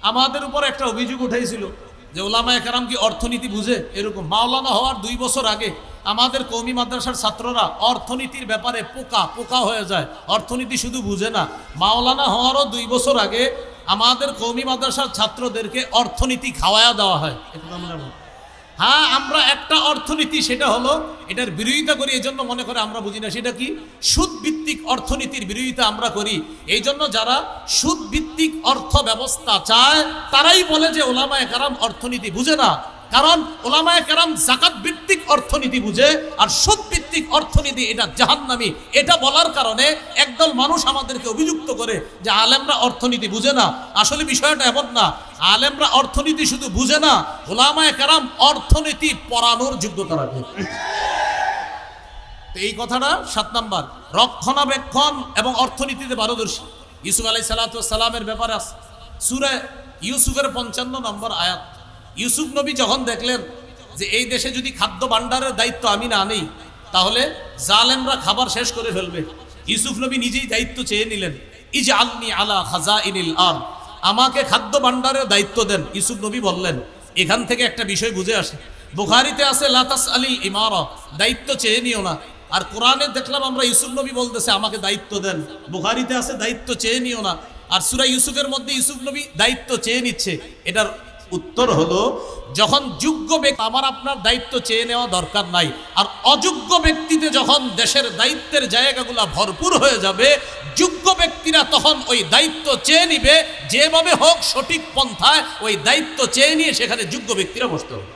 আমাদের উপর একটা অভিযোগ উঠেছিল যে ওলামায়ে কেরাম কি অর্থনীতি বুঝে। এরকম মাওলানা হওয়ার 2 বছর আগে আমাদের কওমি মাদ্রাসার ছাত্ররা অর্থনীতির ব্যাপারে পোকা হয়ে যায়, অর্থনীতি শুধু বুঝে না। মাওলানা হওয়ারও 2 বছর আগে আমাদের কওমি মাদ্রাসার ছাত্রদেরকে অর্থনীতি খাওয়ায়া দেওয়া হয়। হ্যাঁ, আমরা একটা অর্থনীতি, সেটা হলো এটার বিরোধিতা করি, এই জন্য মনে করে আমরা বুঝি না। সেটা কি? সুদ ভিত্তিক অর্থনীতির বিরোধিতা আমরা করি। এই জন্য যারা সুদ ভিত্তিক অর্থ ব্যবস্থা চায় তারাই বলে যে ওলামায়ে কেরাম অর্থনীতি বুঝে না। কারণ ওলামায়ে কেরাম যাকাত ভিত্তিক অর্থনীতি বুঝে, আর সুদ ভিত্তিক অর্থনীতি এটা জাহান্নামী। এটা বলার কারণে একদল মানুষ আমাদেরকে অভিযুক্ত করে যে আলেমরা অর্থনীতি বুঝে না। আসলে বিষয়টা এমন না, আলেমরা অর্থনীতি শুধু বুঝে না, ওলামায়ে কেরাম অর্থনীতি পড়ানোর যোগ্যতা রাখে। তো এই কথাটা 7 নাম্বার, রক্ষণাবেক্ষণ এবং অর্থনীতিতে পারদর্শী। ইউসুফ আলাইহিস সালাতু ওয়াস সালামের ব্যাপারে আছে সূরা ইউসুফের 55 নম্বর আয়াত। ইউসুফ নবী যখন দেখলেন যে এই দেশে যদি খাদ্য ভাণ্ডারের দায়িত্ব আমি না নেই তাহলে জালেমরা খাবার শেষ করে ফেলবে, ইউসুফ নবী নিজেই দায়িত্ব চেয়ে নিলেন। ইজআলনি আলা খাজাইনিল আরদ, আমাকে খাদ্য ভাণ্ডারের দায়িত্ব দেন। ইউসুফ নবী বললেন, এখান থেকে একটা বিষয় বুঝে আসে, বুখারীতে আছে লা তাসআলিল ইমারা, দায়িত্ব চেয়ে নিও না। আর কোরআনে দেখলাম আমরা ইউসুফ নবী বলতেছে আমাকে দায়িত্ব দেন। বুখারীতে আছে দায়িত্ব চেয়ে নিও না, আর সূরা ইউসুফের মধ্যে ইউসুফ নবী দায়িত্ব চেয়ে নিচ্ছে। এটার উত্তর হলো, যখন যোগ্য ব্যক্তি আমার আপনার দায়িত্ব চেয়ে নেওয়া দরকার নাই, আর অযোগ্য ব্যক্তিতে যখন দেশের দায়িত্বের জায়গাগুলো ভরপুর হয়ে যাবে, যোগ্য ব্যক্তিরা তখন ওই দায়িত্ব চেয়ে নিবে, যেভাবে হোক সঠিক পন্থায় ওই দায়িত্ব চেয়ে নিয়ে সেখানে যোগ্য ব্যক্তিরা বসতে হবে।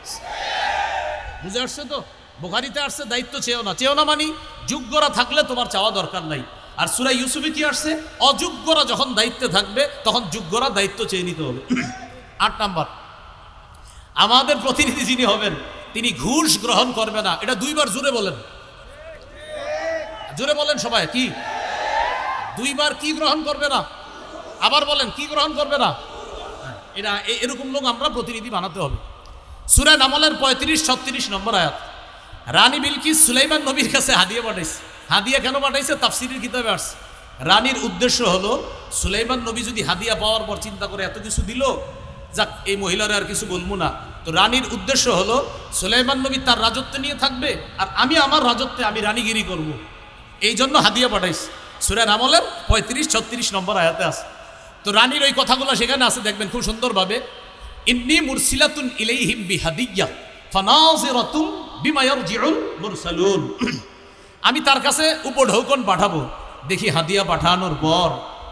বুঝে আসছে তো? বুখারীতে আসছে দায়িত্ব চেয়েও না মানে যোগ্যরা থাকলে তোমার চাওয়া দরকার নাই। আর সূরা ইউসুফে কি আসছে? অযোগ্যরা যখন দায়িত্বে থাকবে তখন যোগ্যরা দায়িত্ব চেয়ে নিতে হবে। 8 নাম্বার, আমাদের প্রতিনিধি যিনি হবেন তিনি ঘুষ গ্রহণ করবে না। এটা 2 বার জোরে বলেন, জোরে বলেন সবাই। কি 2 বার কি গ্রহণ করবে না? আবার বলেন, কি গ্রহণ করবে না? এটা এরকম লোক আমরা প্রতিনিধি বানাতে হবে। সূরা নামলের 35-36 নম্বর আয়াত। রানী বিলকিস সুলাইমান নবীর কাছে হাদিয়া পাঠাইছে। হাদিয়া কেন পাঠাইছে? তাফসীরের কিতাবে আসছে। রানীর উদ্দেশ্য হলো, সুলাইমান নবী যদি হাদিয়া পাওয়ার পর চিন্তা করে এত কিছু দিল, যাক এই মহিলারা আর কিছু বলবো না। তো রানীর উদ্দেশ্য হলো সুলাইমান নবী তার রাজত্ব নিয়ে থাকবে, আর আমি আমার রাজত্বে আমি রানীগিরি করব। এই জন্য হাদিয়া পাঠাইছে। সূরা নামলের 35-36 নম্বর আয়াতে আছে। তো রানীর ওই কথাগুলো সেখানে আছে, দেখবেন খুব সুন্দরভাবে। ইন্নী মুরসিলাতুন ইলাইহিম বিহাদিয়্যা ফানাযিরাতুম বিমা ইয়ারজিউল মুরসালুন, আমি তার কাছে উপঢৌকন পাঠাবো, দেখি হাদিয়া পাঠানোর পর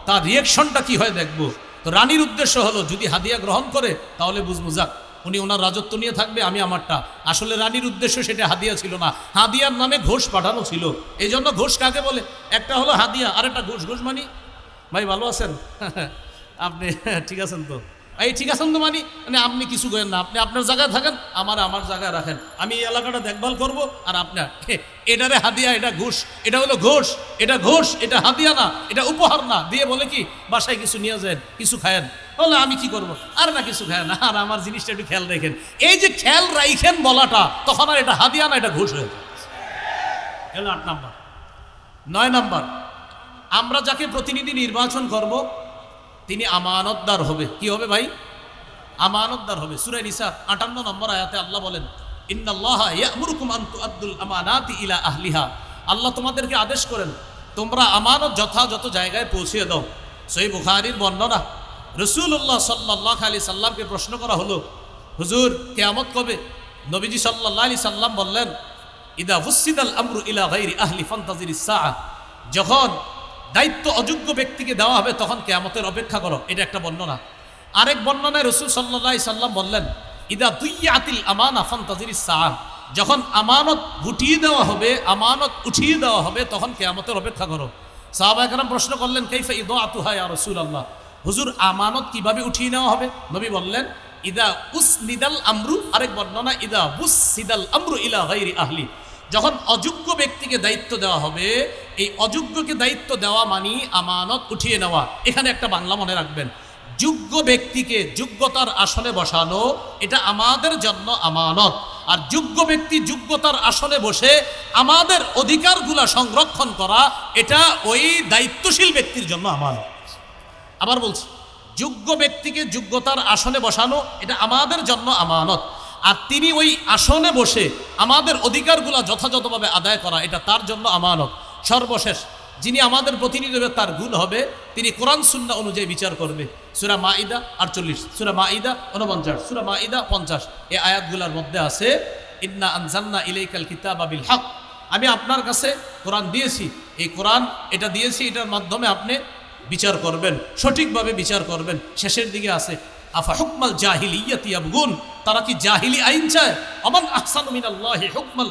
তার রিয়াকশনটা কি হয় দেখব। তো রানীর উদ্দেশ্য হলো যদি হাদিয়া গ্রহণ করে তাহলে বুঝবো যাক উনি ওনার রাজত্ব নিয়ে থাকবে, আমি আমারটা। আসলে রানীর উদ্দেশ্য সেটা হাদিয়া ছিল না, হাদিয়ার নামে ঘোষ পাঠানো ছিল। এই জন্য ঘোষ কাকে বলে? একটা হলো হাদিয়া, আর একটা ঘোষ। ঘোষ মানি ভাই ভালো আছেন আপনি? ঠিক আছেন তো? এই ঠিক আছেন তো মানে আপনি কিছু করেন না, আপনি আপনার জায়গায় থাকেন, আমার জায়গায় রাখেন, আমি এই এলাকাটা দেখভাল করব। আর আপনার এটারে হাদিয়া, এটা ঘুষ, এটা হলো ঘোষ, এটা ঘোষ, এটা হাদিয়া না, এটা উপহার না। দিয়ে বলে কি বাসায় কিছু নিয়ে যান, কিছু খায়েন। বলে আমি কি করব? আর না কিছু খায় না, আর আমার জিনিসটা একটু খেয়াল রাখেন। এই যে খেয়াল রাখেন বলাটা, তখন আর এটা হাদিয়া না, এটা ঘুষ হয়ে যায়। 8 নাম্বার। 9 নাম্বার, আমরা যাকে প্রতিনিধি নির্বাচন করব তিনি আমানতদার হবে। কি হবে ভাই? আমানতদার হবে। সূরা নিসা 58 নম্বর আয়াতে আল্লাহ বলেন, ইন্নাল্লাহা ইয়া'মুরুকুম আন তুআদ্দুল আমানাতি ইলা আহলিহা, আল্লাহ তোমাদেরকে আদেশ করেন তোমরা আমানত যথাযথ জায়গায় পৌঁছে দাও। সহিহ বুখারীর বর্ণনা, রাসূলুল্লাহ সাল্লাল্লাহু আলাইহি সাল্লামকে প্রশ্ন করা হলো, হুজুর কিয়ামত কবে? নবীজি সাল্লাল্লাহু আলাইহি সাল্লাম বললেন, ইদা ফুসিদাল আমরু ইলা গায়রি আহলি ফান্তাজিরিস সাআ, যখন দায়িত্ব অযোগ্য ব্যক্তিকে দেওয়া হবে তখন কিয়ামতের অপেক্ষা করো। এটা একটা বর্ণনা। আরেক বর্ণনায় রাসূল সাল্লাল্লাহু আলাইহি সাল্লাম বললেন, ইদা দুইয়াতিল আমানা ফান্তাজিরিস সাআ, যখন আমানত গুটিয়ে দেওয়া হবে, আমানত উঠিয়ে দেওয়া হবে, তখন কিয়ামতের অপেক্ষা করো। সাহাবায়ে কেরাম প্রশ্ন করলেন, কাইফা ইদাআতুহা ইয়া রাসূলুল্লাহ, হুজুর আমানত কিভাবে উঠিয়ে নেওয়া হবে? নবী বললেন, ইদা উসনিদাল আমরু, আরেক বর্ণনা ইদা বুসিদাল আমরু ইলা গায়রি আহলি, যখন অযোগ্য ব্যক্তিকে দায়িত্ব দেওয়া হবে, এই অযোগ্যকে দায়িত্ব দেওয়া মানে আমানত উঠিয়ে নেওয়া। এখানে একটা বাংলা মনে রাখবেন, যোগ্য ব্যক্তিকে যোগ্যতার আসনে বসানো এটা আমাদের জন্য আমানত, আর যোগ্য ব্যক্তি যোগ্যতার আসনে বসে আমাদের অধিকারগুলা সংরক্ষণ করা এটা ওই দায়িত্বশীল ব্যক্তির জন্য আমানত। আবার বলছি, যোগ্য ব্যক্তিকে যোগ্যতার আসনে বসানো এটা আমাদের জন্য আমানত, আর তিনি ওই আসনে বসে আমাদের অধিকারগুলো যথাযথভাবে আদায় করা এটা তার জন্য আমানত। সর্বশেষ যিনি আমাদের প্রতিনিধি হবে তার গুণ হবে তিনি কোরআন সুন্নাহ অনুযায়ী বিচার করবে। সূরা মাঈদা 48, সূরা মাঈদা 49, সূরা মাঈদা 50 এই আয়াতগুলোর মধ্যে আছে ইন্না আনজালনা ইলাইকাল কিতাবা বিল হক, আমি আপনার কাছে কোরআন দিয়েছি, এই কোরআন এটা দিয়েছি, এটার মাধ্যমে আপনি বিচার করবেন, সঠিকভাবে বিচার করবেন। শেষের দিকে আছে আফা হুকমাল জাহিলিয়াতি ইয়াবগুন, তারা কি জাহিলি আইন চায়? আমান আহসানু মিনাল্লাহি হুকমাল,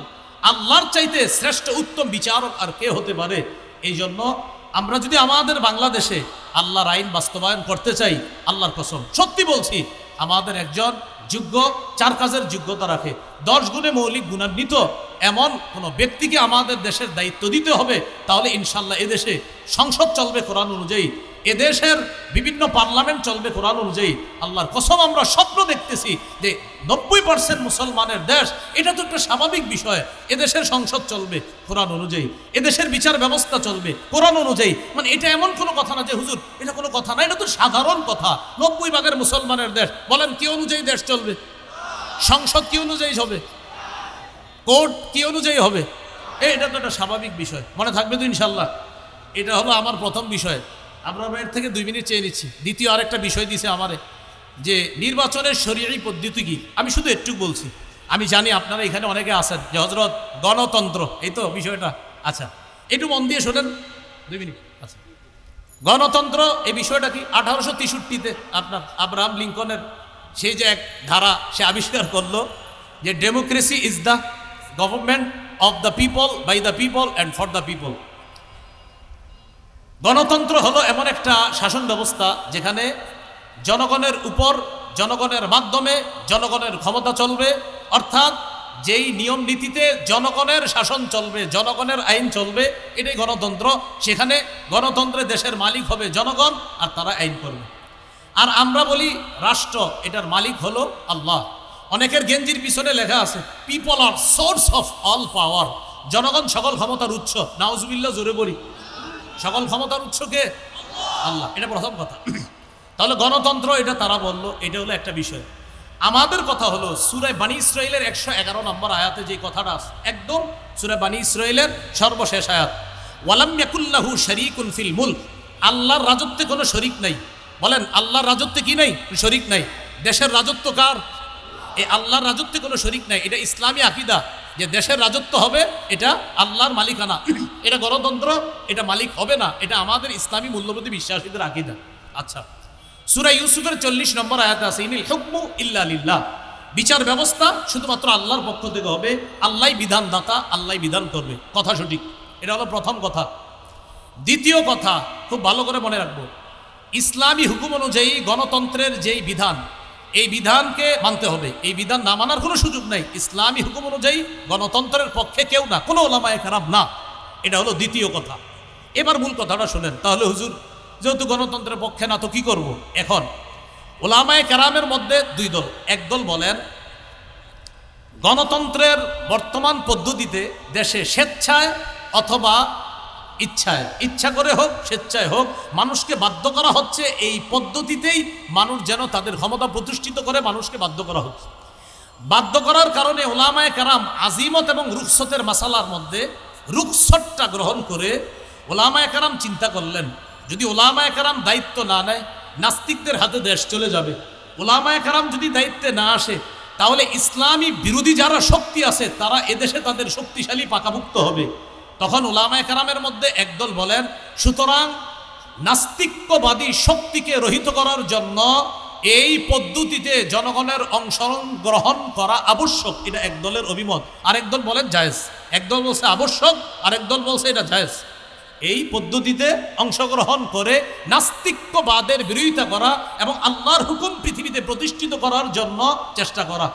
আল্লাহর চাইতে শ্রেষ্ঠ উত্তম বিচারক আর কে হতে পারে? এই জন্য আমরা যদি আমাদের বাংলাদেশে আল্লাহর আইন বাস্তবায়ন করতে চাই, আল্লাহর কসম সত্যি বলছি, আমাদের একজন যোগ্য, 4 কাজের যোগ্যতা রাখে, 10 গুণে মৌলিক গুণান্বিত এমন কোনো ব্যক্তিকে আমাদের দেশের দায়িত্ব দিতে হবে। তাহলে ইনশাল্লাহ এদেশে সংসদ চলবে কোরআন অনুযায়ী, এদেশের বিভিন্ন পার্লামেন্ট চলবে কোরআন অনুযায়ী। আল্লাহর কসম আমরা স্বপ্ন দেখতেছি যে 90% মুসলমানের দেশ, এটা তো একটা স্বাভাবিক বিষয়। এদেশের সংসদ চলবে কোরআন অনুযায়ী, এদেশের বিচার ব্যবস্থা চলবে কোরআন অনুযায়ী। মানে এটা এমন কোনো কথা না যে হুজুর এটা কোনো কথা না, এটা তো সাধারণ কথা। 90% মুসলমানের দেশ, বলেন কি অনুযায়ী দেশ চলবে? সংসদ কি অনুযায়ী হবে? কোর্ট কি অনুযায়ী হবে? এটা তো একটা স্বাভাবিক বিষয়, মনে থাকবে তো ইনশাল্লাহ। এটা হলো আমার প্রথম বিষয়। আপনার এর থেকে 2 মিনিট চেয়ে নিচ্ছি। দ্বিতীয় আরেকটা বিষয় দিছে আমারে যে নির্বাচনের শরীয়ী পদ্ধতি কি, আমি শুধু একটু বলছি। আমি জানি আপনারা এখানে অনেকে আছেন যে হযরত গণতন্ত্র, এই তো বিষয়টা। আচ্ছা একটু মন দিয়ে শোনেন 2 মিনিট। আচ্ছা গণতন্ত্র এই বিষয়টা কি? 1863-তে আপনার আব্রাহাম লিঙ্কনের সেই যে এক ধারা সে আবিষ্কার করলো যে democracy is the government of the people, by the people and for the people. গণতন্ত্র হলো এমন একটা শাসন ব্যবস্থা যেখানে জনগণের উপর, জনগণের মাধ্যমে জনগণের ক্ষমতা চলবে, অর্থাৎ যেই নিয়ম নীতিতে জনগণের শাসন চলবে, জনগণের আইন চলবে, এটাই গণতন্ত্র। সেখানে গণতন্ত্রে দেশের মালিক হবে জনগণ আর তারা আইন করবে। আর আমরা বলি রাষ্ট্র, এটার মালিক হলো আল্লাহ। অনেকের গেঞ্জির পিছনে লেখা আছে people are source of all power, জনগণ সকল ক্ষমতার উৎস। নাউজুবিল্লাহ, জোরে বলি, সকল ক্ষমতার উৎস কে? আল্লাহ। এটা প্রথম কথা। তাহলে গণতন্ত্র এটা তারা বললো, এটা হলো একটা বিষয়। আমাদের কথা হলো সূরা বানী ইসরাঈলের 111 নম্বর আয়াতে যে কথাটা আছে, একদম সূরা বানী ইসরাঈলের সর্বশেষ আয়াত, ওয়ালাম ইয়াকুল্লাহু শারীকুন ফিল মুলক, আল্লাহর রাজত্বে কোনো শরীক নাই। বলেন আল্লাহর রাজত্বে কি নাই? শরীক নাই। দেশের রাজত্ব কার? এই আল্লাহর রাজত্বে কোনো শরীক নাই। এটা ইসলামী আকীদা যে দেশের রাজত্ব হবে এটা আল্লাহর মালিকানা, এটা গণতন্ত্র, এটা মালিক হবে না। এটা আমাদের ইসলামী মূল্যবোধে বিশ্বাসীদের আকীদা। আচ্ছা সূরা ইউসুফের 40 নম্বর আয়াতে আছে ইনিল হুকমু ইল্লা লিল্লাহ, বিচার ব্যবস্থা শুধুমাত্র আল্লাহর পক্ষ থেকে হবে, আল্লাহই বিধানদাতা, আল্লাহই বিধান করবে। কথা সঠিক। এটা হলো প্রথম কথা। দ্বিতীয় কথা খুব ভালো করে মনে রাখবো, ইসলামী হুকুম অনুযায়ী গণতন্ত্রের যেই বিধান, এই বিধানকে মানতে হবে। এই বিধান না মানার কোনো সুযোগ নাই। ইসলামী হুকুম অনুযায়ী গণতন্ত্রের পক্ষে কেউ না, কোনো ওলামায়ে কেরাম না। এটা হলো দ্বিতীয় কথা। এবার মূল কথাটা শোনেন। তাহলে হুজুর যেহেতু গণতন্ত্রের পক্ষে না তো কি করব? এখন ওলামায়ে কেরামের মধ্যে 2 দল। এক দল বলেন গণতন্ত্রের বর্তমান পদ্ধতিতে দেশে স্বেচ্ছায় অথবা ইচ্ছায়, ইচ্ছা করে হোক স্বেচ্ছায় হোক, মানুষকে বাধ্য করা হচ্ছে। এই পদ্ধতিতেই মানুষ যেন তাদের ক্ষমতা প্রতিষ্ঠিত করে, মানুষকে বাধ্য করা হচ্ছে। বাধ্য করার কারণে ওলামায়ে কেরাম আজিমত এবং রুখসতের মাসালার মধ্যে রুখসতটা গ্রহণ করে ওলামায়ে কেরাম চিন্তা করলেন যদি ওলামায়ে কেরাম দায়িত্ব না নেয় নাস্তিকদের হাতে দেশ চলে যাবে। ওলামায়ে কেরাম যদি দায়িত্বে না আসে তাহলে ইসলামী বিরোধী যারা শক্তি আছে তারা এদেশে তাদের শক্তিশালী পাকাভুক্ত হবে। তখন ওলামায়ে কেরামের মধ্যে একদল বলেন সুতরাং নাস্তিক্যবাদী শক্তিকে রহিত করার জন্য এই পদ্ধতিতে জনগণের অংশগ্রহণ করা আবশ্যক। এটা এক দলের অভিমত। আরেক দল বলেন জায়েজ। একদল বলছে আবশ্যক, আরেক দল বলছে এটা জায়েজ। এই পদ্ধতিতে অংশগ্রহণ করে নাস্তিক্যবাদের বিরোধিতা করা এবং আল্লাহর হুকুম পৃথিবীতে প্রতিষ্ঠিত করার জন্য চেষ্টা করা।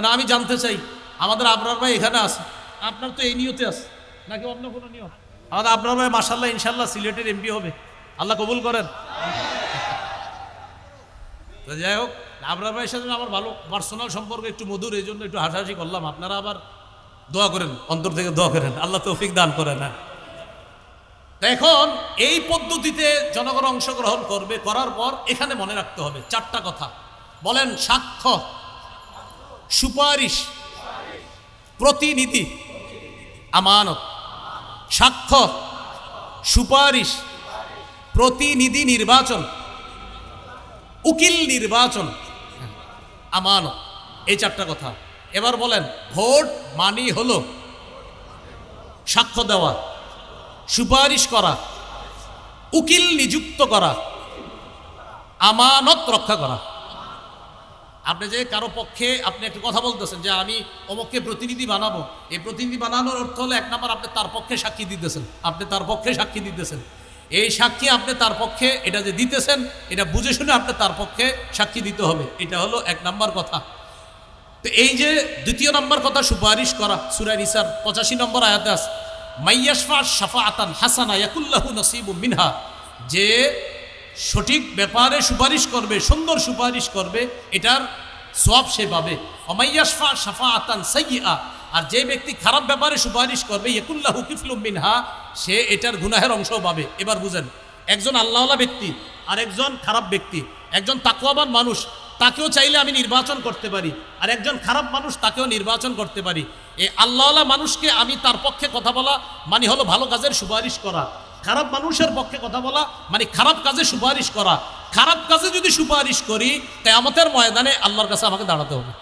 না আমি জানতে চাই আমাদের আবরার ভাই এখানে আছে, আপনার তো এই নিয়তে আছে নাকি অন্য কোনো নিয়ম? আমাদের আবরার ভাই মাশাআল্লাহ ইনশাআল্লাহ সিলেটের এমপি হবে, আল্লাহ কবুল করেন। তো যাই হোক, আবরার ভাইয়ের সাথে আমার ভালো পার্সোনাল সম্পর্ক, একটু মধুর, এই জন্য একটু হাসাহাসি করলাম। আপনারা আবার দোয়া করেন, অন্তর থেকে দোয়া করেন, আল্লাহ তৌফিক দান করেন। এখন এই পদ্ধতিতে জনগণ অংশগ্রহণ করবে, করার পর এখানে মনে রাখতে হবে চারটা কথা। বলেন, সাক্ষ্য, সুপারিশ, প্রতিনিধি, আমানত। সাক্ষ্য, সুপারিশ, প্রতিনিধি নির্বাচন, উকিল নির্বাচন, আমানত, এই চারটা কথা। এবার বলেন, ভোট মানি হলো সাক্ষ্য দেওয়া, সুপারিশ করা, উকিল নিযুক্ত করা, আমানত রক্ষা করা। আপনি যে কারো পক্ষে আপনি একটা কথা বলতেছেন যে আমি অমুককে প্রতিনিধি বানাবো, এই প্রতিনিধি বানানোর অর্থ হলো এক নাম্বার আপনি তার পক্ষে সাক্ষী দিতেছেন, আপনি তার পক্ষে সাক্ষী দিতেছেন। এই সাক্ষী আপনি তার পক্ষে এটা যে দিতেছেন এটা বুঝে শুনে আপনি তার পক্ষে সাক্ষী দিতে হবে, এটা হলো এক নাম্বার কথা। তো এই যে দ্বিতীয় নাম্বার কথা, সুপারিশ করা, সূরা নিসার 85 নম্বর আয়াতে আছে, মাইয়াশফা শাফাআতান হাসানা ইয়াকুল্লাহু নসিবুম মিনহা, যে সঠিক ব্যাপারে সুপারিশ করবে, সুন্দর সুপারিশ করবে, এটার সওয়াব সে পাবে। অমাইয়াশফা শাফাআতান সাইয়্যিআ, আর যে ব্যক্তি খারাপ ব্যাপারে সুপারিশ করবে, ইয়াকুল্লাহু কিফলুম মিনহা, সে এটার গুনাহের অংশও পাবে। এবার বুঝেন, একজন আল্লাহওয়ালা ব্যক্তি আর একজন খারাপ ব্যক্তি, একজন তাকওয়াবান মানুষ তাকেও চাইলে আমি নির্বাচন করতে পারি, আর একজন খারাপ মানুষ তাকেও নির্বাচন করতে পারি। এই আল্লাহওয়ালা মানুষকে আমি তার পক্ষে কথা বলা মানে হলো ভালো কাজের সুপারিশ করা, খারাপ মানুষের পক্ষে কথা বলা মানে খারাপ কাজে সুপারিশ করা। খারাপ কাজে যদি সুপারিশ করি কিয়ামতের ময়দানে আল্লাহর কাছে আমাকে দাঁড়াতে হবে।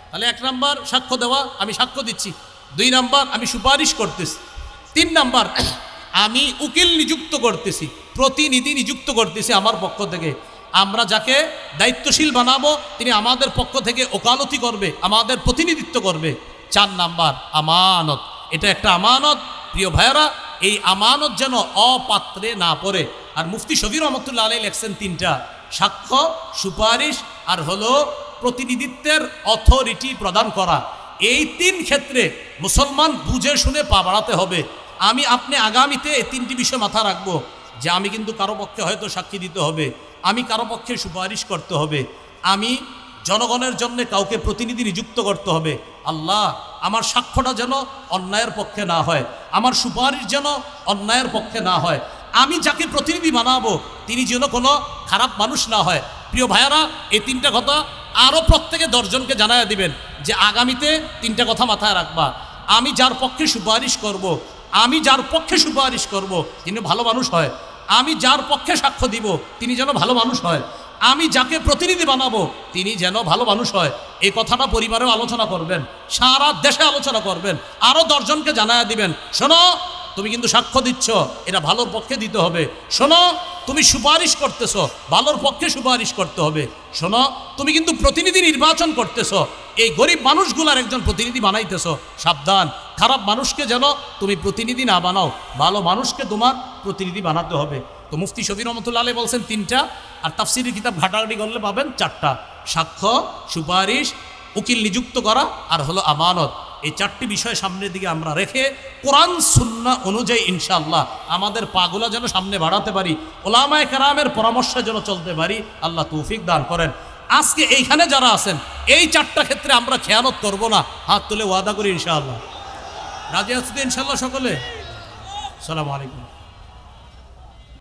তাহলে এক নাম্বার সাক্ষ্য দেওয়া, আমি সাক্ষ্য দিচ্ছি। দুই নাম্বার আমি সুপারিশ করতেছি। তিন নাম্বার আমি উকিল নিযুক্ত করতেছি, প্রতিনিধি নিযুক্ত করতেছি আমার পক্ষ থেকে। আমরা যাকে দায়িত্বশীল বানাবো তিনি আমাদের পক্ষ থেকে ওকালতি করবে, আমাদের প্রতিনিধিত্ব করবে। চার নাম্বার আমানত, এটা একটা আমানত। প্রিয় ভাইয়েরা, এই আমানত যেন অপাত্রে না পড়ে। আর মুফতি শফি রহমতুল্লাহ আলাইহি লেখছেন তিনটা, সাক্ষ্য, সুপারিশ আর হলো প্রতিনিধিত্বের অথরিটি প্রদান করা। এই তিন ক্ষেত্রে মুসলমান বুঝে শুনে পা বাড়াতে হবে। আমি আপনি আগামীতে এই তিনটি বিষয় মাথা রাখবো যে আমি কিন্তু কারো পক্ষে হয়তো সাক্ষী দিতে হবে, আমি কারো পক্ষে সুপারিশ করতে হবে, আমি জনগণের জন্য কাউকে প্রতিনিধি নিযুক্ত করতে হবে। আল্লাহ, আমার সাক্ষ্যটা যেন অন্যায়ের পক্ষে না হয়, আমার সুপারিশ যেন অন্যায়ের পক্ষে না হয়, আমি যাকে প্রতিনিধি বানাবো তিনি যেন কোনো খারাপ মানুষ না হয়। প্রিয় ভাইয়ারা, এই তিনটা কথা আরও প্রত্যেকে 10 জনকে জানায়া দিবেন যে আগামীতে তিনটা কথা মাথায় রাখবা। আমি যার পক্ষে সুপারিশ করব, আমি যার পক্ষে সুপারিশ করব তিনি ভালো মানুষ হয়, আমি যার পক্ষে সাক্ষ্য দিব তিনি যেন ভালো মানুষ হয়, আমি যাকে প্রতিনিধি বানাবো তিনি যেন ভালো মানুষ হয়। এই কথাটা পরিবারেও আলোচনা করবেন, সারা দেশে আলোচনা করবেন, আরও 10 জনকে জানায়া দিবেন, শোনো তুমি কিন্তু সাক্ষ্য দিচ্ছ, এটা ভালোর পক্ষে দিতে হবে। শোনো তুমি সুপারিশ করতেছ, ভালোর পক্ষে সুপারিশ করতে হবে। শোনো তুমি কিন্তু প্রতিনিধি নির্বাচন করতেছ, এই গরিব মানুষগুলার একজন প্রতিনিধি বানাইতেছ, সাবধান, খারাপ মানুষকে যেন তুমি প্রতিনিধি না বানাও, ভালো মানুষকে তোমার প্রতিনিধি বানাতে হবে। তো মুফতি শফি রহমতুল্লাহ আলাইহি বলছেন তিনটা, আর তাফসীরের কিতাব ঘাটাঘাটি করলে পাবেন চারটা, সাক্ষ্য, সুপারিশ, উকিল নিযুক্ত করা আর হলো আমানত। এই চারটি বিষয় সামনের দিকে আমরা রেখে কোরআন সুন্নাহ অনুযায়ী ইনশাআল্লাহ আমাদের পাগুলা যেন সামনে বাড়াতে পারি, ওলামায়ে কেরামের পরামর্শে যেন চলতে পারি, আল্লাহ তৌফিক দান করেন। আজকে এইখানে যারা আছেন এই চারটা ক্ষেত্রে আমরা খেয়ানত করব না, হাত তুলে ওয়াদা করি ইনশাআল্লাহ। রাজি আছি তো ইনশাআল্লাহ সকলে? আসসালামু আলাইকুম।